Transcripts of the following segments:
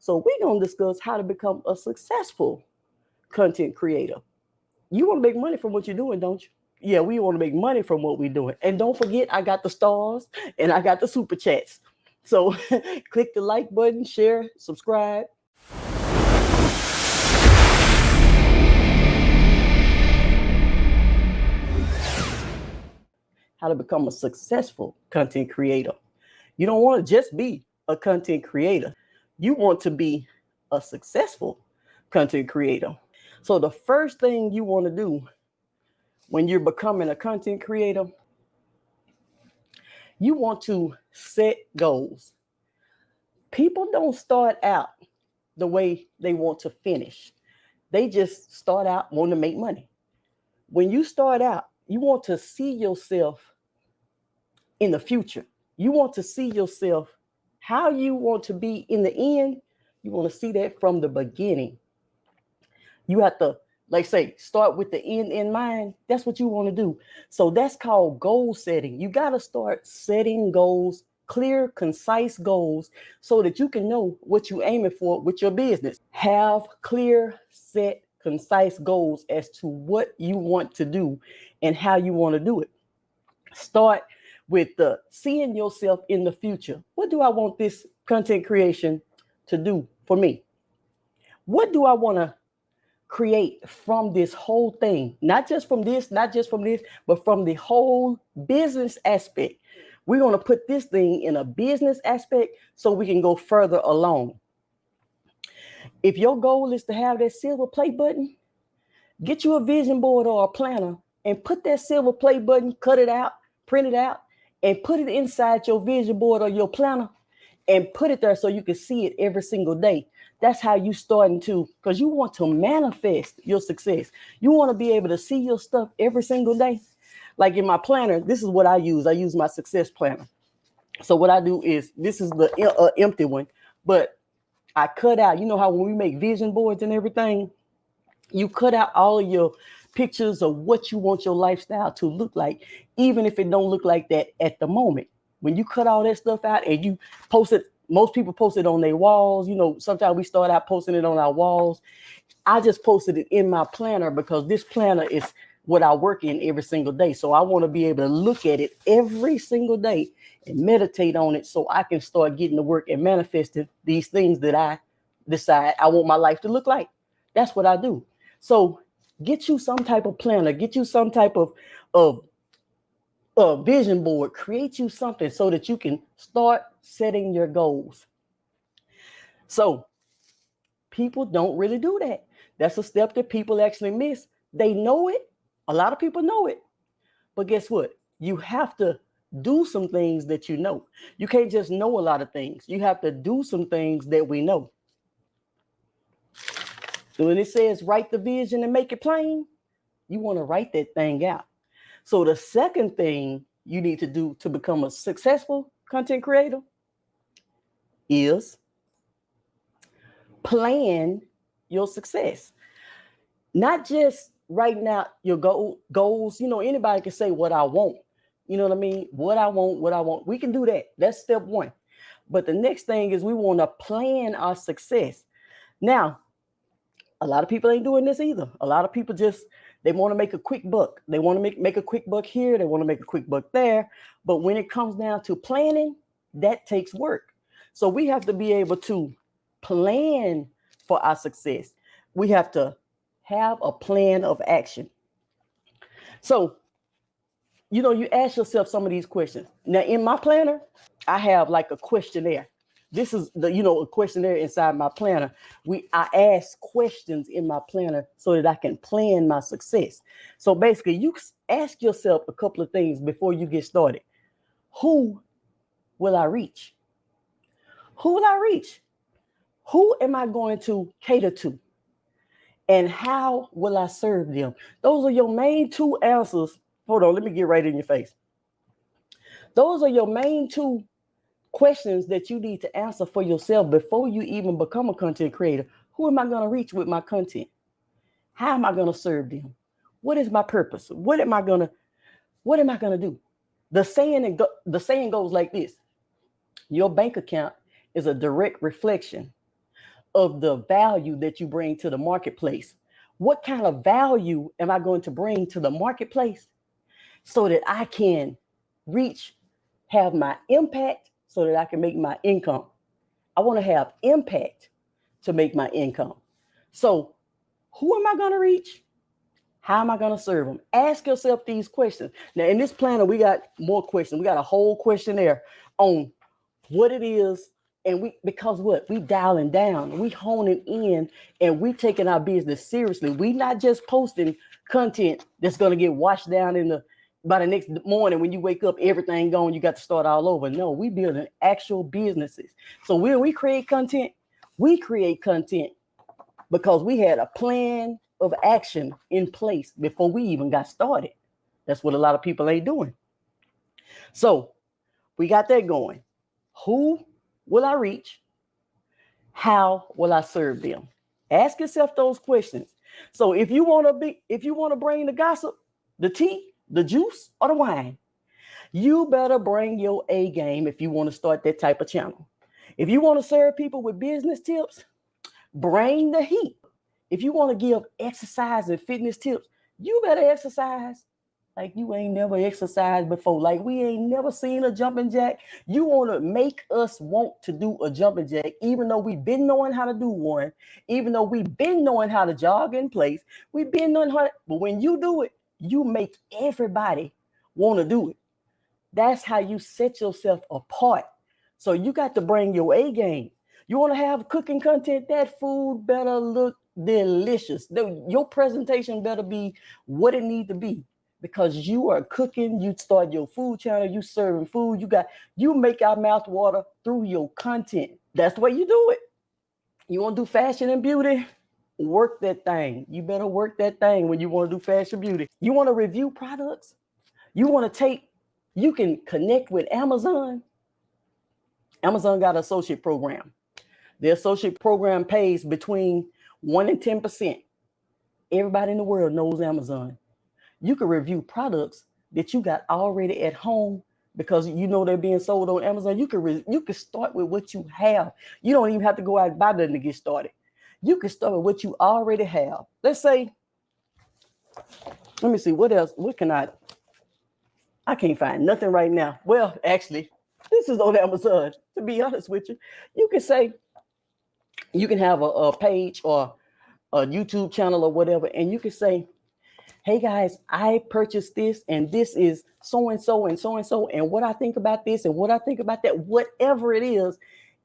So we're going to discuss how to become a successful content creator. You want to make money from what you're doing, don't you? Yeah, we want to make money from what we're doing. And don't forget, I got the stars and I got the super chats. So click the like button, share, subscribe. How to become a successful content creator. You don't want to just be a content creator. You want to be a successful content creator. So the first thing you want to do when you're becoming a content creator, you want to set goals. People don't start out the way they want to finish. They just start out wanting to make money. When you start out, you want to see yourself in the future. You want to see yourself how you want to be in the end. You want to see that from the beginning. You have to, like say, start with the end in mind. That's what you want to do. So that's called goal setting. You got to start setting goals, clear, concise goals, so that you can know what you're aiming for with your business. Have clear, set, concise goals as to what you want to do and how you want to do it. Start with the seeing yourself in the future. What do I want this content creation to do for me? What do I want to create from this whole thing? Not just from this, but from the whole business aspect. We're going to put this thing in a business aspect so we can go further along. If your goal is to have that silver play button, get you a vision board or a planner and put that silver play button, cut it out, print it out, and put it inside your vision board or your planner and put it there so you can see it every single day. That's how you starting to, because you want to manifest your success. You want to be able to see your stuff every single day. Like in my planner, this is what I use. I use my success planner. So what I do is, this is the empty one, but I cut out, you know how when we make vision boards and everything, you cut out all of your pictures of what you want your lifestyle to look like, even if it don't look like that at the moment. When you cut all that stuff out and you post it, most people post it on their walls. You know, sometimes we start out posting it on our walls. I just posted it in my planner because this planner is what I work in every single day. So I want to be able to look at it every single day and meditate on it so I can start getting to work and manifesting these things that I decide I want my life to look like. That's what I do. So get you some type of planner, get you some type of vision board, create you something so that you can start setting your goals. So people don't really do that. That's a step that people actually miss. They know it. A lot of people know it. But guess what? You have to do some things that you know. You can't just know a lot of things. You have to do some things that we know. So when it says write the vision and make it plain, you want to write that thing out. So the second thing you need to do to become a successful content creator is plan your success. Not just writing out your goals. You know, anybody can say what I want. You know what I mean? What I want. We can do that. That's step one. But the next thing is we want to plan our success. Now, a lot of people ain't doing this either. A lot of people just, they want to make a quick buck. They want to make a quick buck here. They want to make a quick buck there. But when it comes down to planning, that takes work. So we have to be able to plan for our success. We have to have a plan of action. So, you know, you ask yourself some of these questions. Now, in my planner, I have like a questionnaire. This is a questionnaire inside my planner. I ask questions in my planner so that I can plan my success. So basically, you ask yourself a couple of things before you get started. Who will I reach? Who will I reach? Who am I going to cater to? And how will I serve them? Those are your main two answers. Hold on, let me get right in your face. Those are your main two questions that you need to answer for yourself before you even become a content creator. Who am I going to reach with my content? How am I going to serve them? What is my purpose? What am I going to do? The saying goes like this. Your bank account is a direct reflection of the value that you bring to the marketplace. What kind of value am I going to bring to the marketplace so that I can have my impact so that I can make my income? I want to have impact to make my income. So who am I going to reach? How am I going to serve them? Ask yourself these questions. Now, in this planner, we got more questions. We got a whole questionnaire on what it is. And because what? We dialing down, we honing in, and we taking our business seriously. We not just posting content that's going to get washed down by the next morning when you wake up, everything gone, you got to start all over. No, we building actual businesses. So when we create content because we had a plan of action in place before we even got started. That's what a lot of people ain't doing. So we got that going. Who will I reach? How will I serve them? Ask yourself those questions. So if you want to bring the gossip, the tea, the juice, or the wine, you better bring your A game if you want to start that type of channel. If you want to serve people with business tips, bring the heat. If you want to give exercise and fitness tips, you better exercise like you ain't never exercised before. Like we ain't never seen a jumping jack. You want to make us want to do a jumping jack, even though we've been knowing how to do one, even though we've been knowing how to jog in place. We've been knowing how, but when you do it, you make everybody want to do it. That's how you set yourself apart. So you got to bring your A game. You want to have cooking content, that food better look delicious. Your presentation better be what it needs to be, because you are cooking. You start your food channel, you serving food, you make our mouth water through your content. That's the way you do it. You want to do fashion and beauty? Work that thing. You better work that thing when you want to do fashion beauty. You want to review products? You can connect with Amazon. Amazon got an associate program. The associate program pays between 1% and 10%. Everybody in the world knows Amazon. You can review products that you got already at home because you know they're being sold on Amazon. You can start with what you have. You don't even have to go out and buy nothing to get started. You can start with what you already have. Let's say, let me see, what else? What can I can't find nothing right now. Well, actually, this is on Amazon, to be honest with you. You can say, you can have a page or a YouTube channel or whatever, and you can say, hey guys, I purchased this, and this is so-and-so and so-and-so, and what I think about this and what I think about that, whatever it is,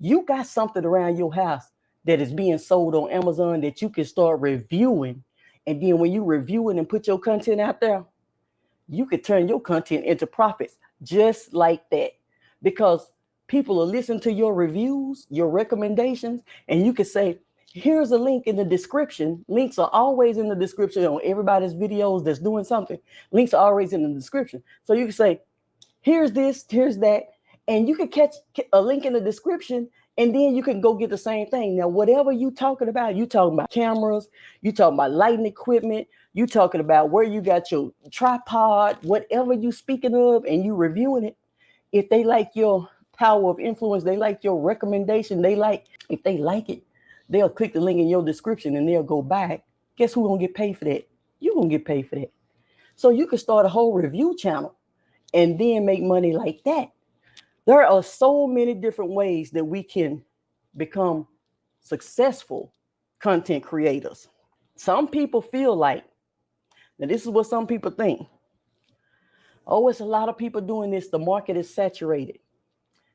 you got something around your house that is being sold on Amazon that you can start reviewing. And then when you review it and put your content out there, you could turn your content into profits just like that, because people will listen to your reviews, your recommendations, and you can say, here's a link in the description. Links are always in the description on everybody's videos that's doing something. Links are always in the description. So you can say, here's this, here's that, and you can catch a link in the description, and then you can go get the same thing. Now, whatever you talking about cameras, you talking about lighting equipment, you talking about where you got your tripod, whatever you speaking of, and you reviewing it. If they like your power of influence, they like your recommendation, if they like it, they'll click the link in your description and they'll go back. Guess who's gonna get paid for that? You're gonna get paid for that. So you can start a whole review channel and then make money like that. There are so many different ways that we can become successful content creators. Some people feel like, now this is what some people think, oh, it's a lot of people doing this, the market is saturated.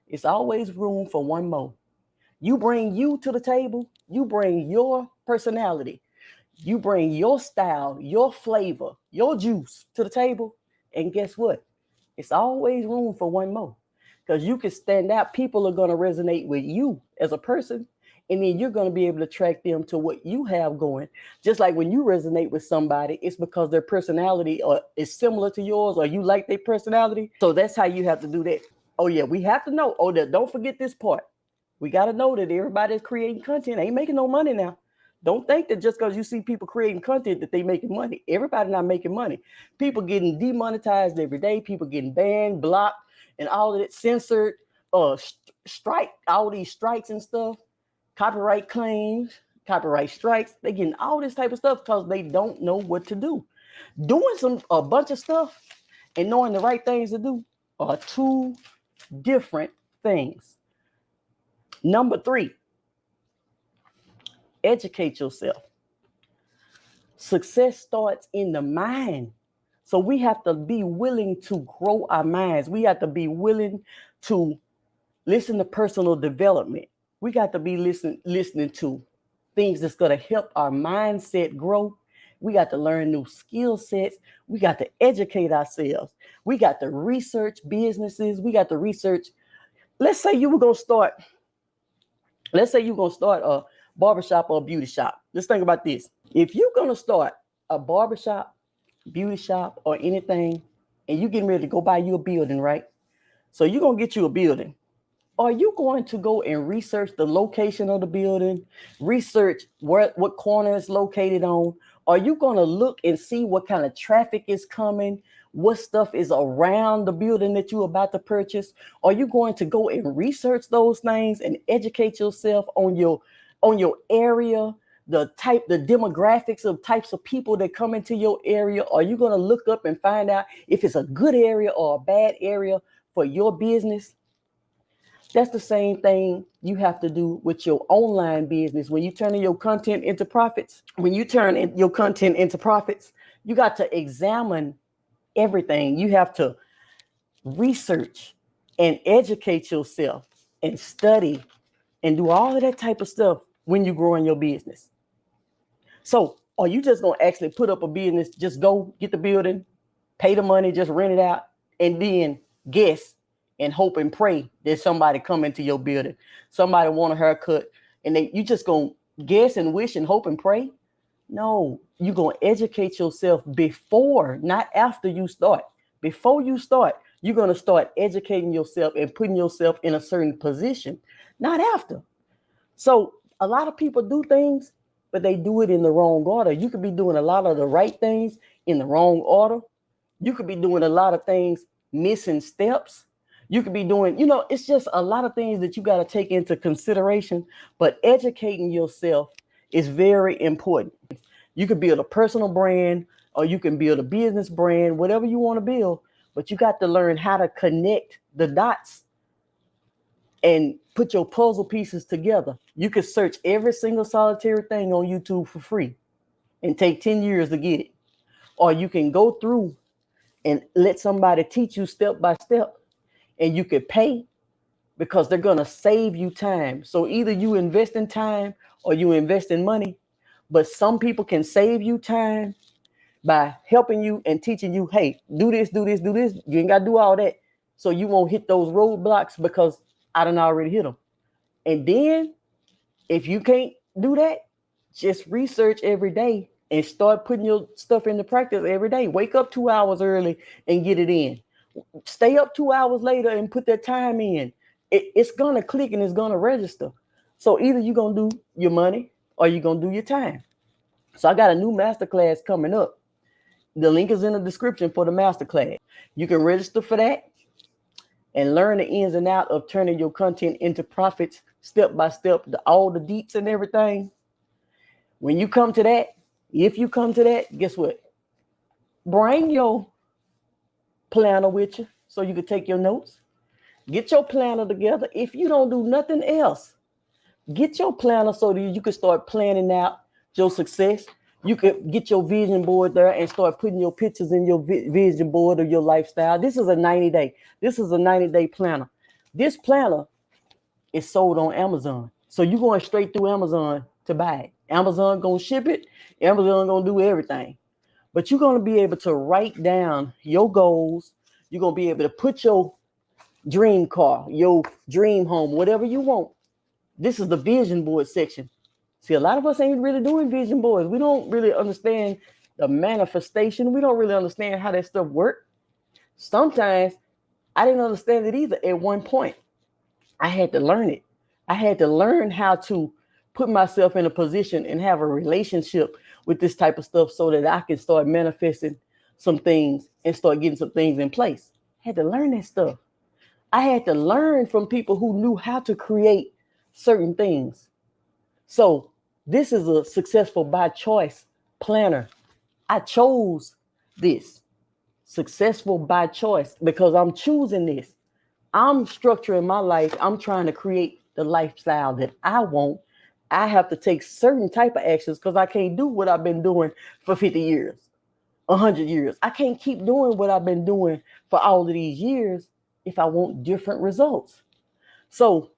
It's always room for one more. You bring you to the table, you bring your personality, you bring your style, your flavor, your juice to the table, and guess what? It's always room for one more, because you can stand out. People are going to resonate with you as a person, and then you're going to be able to attract them to what you have going. Just like when you resonate with somebody, it's because their personality is similar to yours, or you like their personality. So that's how you have to do that. Oh yeah, we have to know. Oh, don't forget this part. We got to know that everybody that's creating content ain't making no money now. Don't think that just because you see people creating content that they making money. Everybody not making money. People getting demonetized every day. People getting banned, blocked, and all of it, censored, strike, all these strikes and stuff. copyright claims, copyright strikes. They getting all this type of stuff because they don't know what to do. Doing a bunch of stuff and knowing the right things to do are two different things. Number 3, educate yourself. Success starts in the mind. So we have to be willing to grow our minds. We have to be willing to listen to personal development. We got to be listening to things that's going to help our mindset grow. We got to learn new skill sets. We got to educate ourselves. We got to research businesses. We got to research. Let's say you're going to start a barbershop or a beauty shop. Let's think about this. If you're going to start a barbershop, beauty shop, or anything, and you're getting ready to go buy you a building, right? So you're going to get you a building. Are you going to go and research the location of the building, research what corner it's located on? Are you going to look and see what kind of traffic is coming, what stuff is around the building that you're about to purchase? Are you going to go and research those things and educate yourself on your area, the demographics of types of people that come into your area? Are you going to look up and find out if it's a good area or a bad area for your business? That's the same thing you have to do with your online business. When you turn your content into profits, you got to examine everything. You have to research and educate yourself and study and do all of that type of stuff when you grow in your business. So are you just going to actually put up a business, just go get the building, pay the money, just rent it out, and then guess and hope and pray that somebody come into your building, somebody want a haircut, and you just gonna guess and wish and hope and pray? No, you're gonna educate yourself before, not after you start. Before you start, you're gonna start educating yourself and putting yourself in a certain position, not after. So a lot of people do things, but they do it in the wrong order. You could be doing a lot of the right things in the wrong order. You could be doing a lot of things missing steps. You could be doing, it's just a lot of things that you got to take into consideration, but educating yourself is very important. You could build a personal brand or you can build a business brand, whatever you want to build, but you got to learn how to connect the dots and put your puzzle pieces together. You could search every single solitary thing on YouTube for free and take 10 years to get it. Or you can go through and let somebody teach you step by step. And you could pay because they're going to save you time. So either you invest in time or you invest in money. But some people can save you time by helping you and teaching you, hey, do this, do this, do this. You ain't got to do all that. So you won't hit those roadblocks because I done already hit them. And then if you can't do that, just research every day and start putting your stuff into practice every day. Wake up 2 hours early and get it in. Stay up 2 hours later and put that time in. It's going to click and it's going to register. So either you're going to do your money or you're going to do your time. So I got a new masterclass coming up. The link is in the description for the masterclass. You can register for that and learn the ins and outs of turning your content into profits step by step, all the deets and everything. When you come to that, if you come to that, guess what? Bring your planner with you so you can take your notes. Get your planner together. If you don't do nothing else, get your planner so that you can start planning out your success. You could get your vision board there and start putting your pictures in your vision board of your lifestyle. This is a 90-day. This is a 90-day planner. This planner is sold on Amazon. So you're going straight through Amazon to buy it. Amazon going to ship it. Amazon going to do everything. But you're going to be able to write down your goals. You're going to be able to put your dream car, your dream home, whatever you want. This is the vision board section. See, a lot of us ain't really doing vision boards. We don't really understand the manifestation. We don't really understand how that stuff works. Sometimes I didn't understand it either at one point. I had to learn it. I had to learn how to put myself in a position and have a relationship with this type of stuff so that I can start manifesting some things and start getting some things in place. I had to learn that stuff. I had to learn from people who knew how to create certain things. So this is a successful by choice planner. I chose this successful by choice because I'm choosing this. I'm structuring my life. I'm trying to create the lifestyle that I want. I have to take certain type of actions because I can't do what I've been doing for 50 years, 100 years. I can't keep doing what I've been doing for all of these years if I want different results. So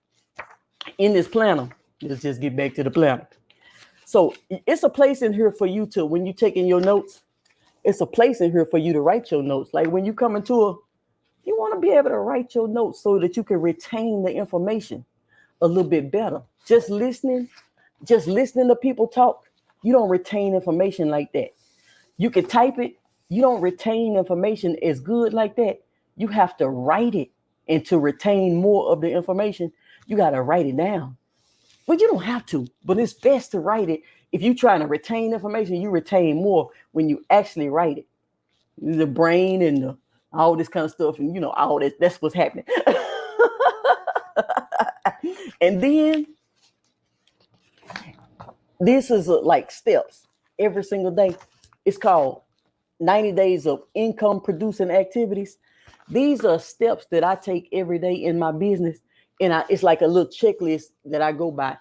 in this planner, let's just get back to the planner. So it's a place in here for you to, when you're taking your notes, it's a place in here for you to write your notes. Like when you come into you want to be able to write your notes so that you can retain the information a little bit better. Just listening to people talk, you don't retain information like that. You can type it, you don't retain information as good like that. You have to write it. And to retain more of the information, you got to write it down. But you don't have to, but it's best to write it. If you're trying to retain information, you retain more when you actually write it. The brain and all this kind of stuff, and all that, that's what's happening. And then this is like steps every single day. It's called 90 days of income producing activities. These are steps that I take every day in my business. And it's like a little checklist that I go by.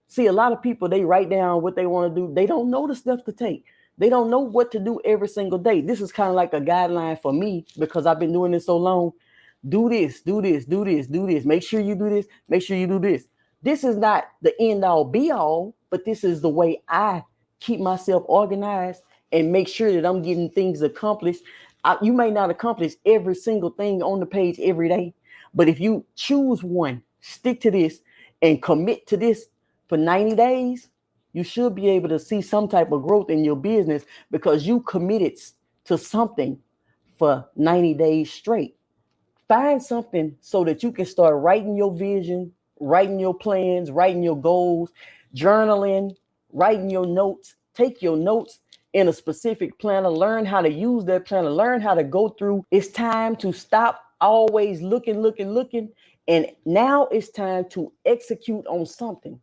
See, a lot of people, they write down what they want to do. They don't know the steps to take. They don't know what to do every single day. This is kind of like a guideline for me because I've been doing this so long. Do this, do this, do this, do this. Make sure you do this. Make sure you do this. This is not the end all be all, but this is the way I keep myself organized and make sure that I'm getting things accomplished. You may not accomplish every single thing on the page every day, but if you choose one, stick to this and commit to this for 90 days, you should be able to see some type of growth in your business because you committed to something for 90 days straight. Find something so that you can start writing your vision, writing your plans, writing your goals, journaling, writing your notes. Take your notes in a specific planner, learn how to use that planner, learn how to go through. It's time to stop always looking. And now it's time to execute on something.